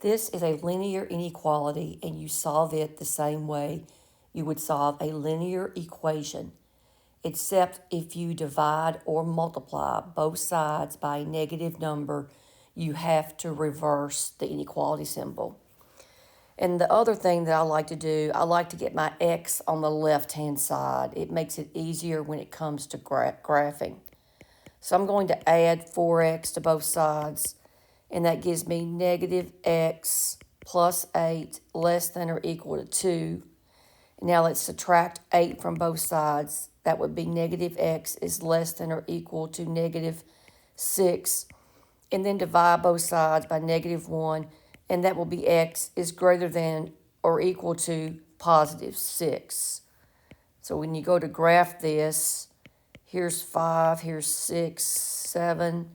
This is a linear inequality, and you solve it the same way you would solve a linear equation, except if you divide or multiply both sides by a negative number, you have to reverse the inequality symbol. And the other thing that I like to do, I like to get my x on the left-hand side. It makes it easier when it comes to graphing. So I'm going to add 4x to both sides, and that gives me negative x plus 8 less than or equal to 2. Now let's subtract 8 from both sides. That would be negative x is less than or equal to negative 6. And then divide both sides by negative 1. And that will be x is greater than or equal to positive 6. So when you go to graph this, here's 5, here's 6, 7.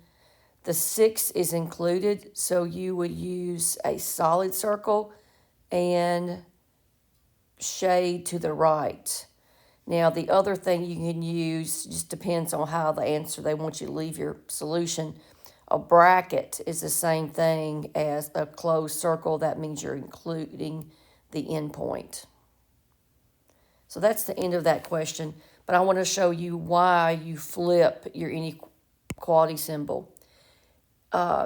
The 6 is included, so you would use a solid circle and shade to the right. Now, the other thing you can use just depends on how the answer they want you to leave your solution. A bracket is the same thing as a closed circle. That means you're including the endpoint. So that's the end of that question. But I want to show you why you flip your inequality symbol.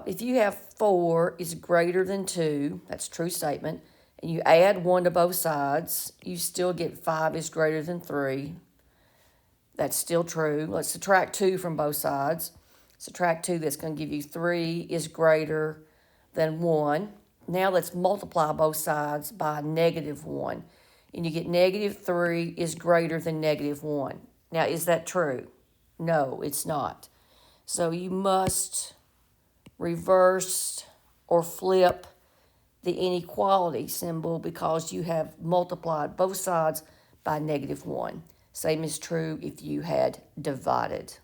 If you have 4 is greater than 2, that's a true statement, and you add 1 to both sides, you still get 5 is greater than 3. That's still true. Let's subtract 2 from both sides. Subtract 2, that's going to give you 3 is greater than 1. Now let's multiply both sides by negative 1. And you get negative 3 is greater than negative 1. Now, is that true? No, it's not. So you must reverse or flip the inequality symbol because you have multiplied both sides by negative 1. Same is true if you had divided.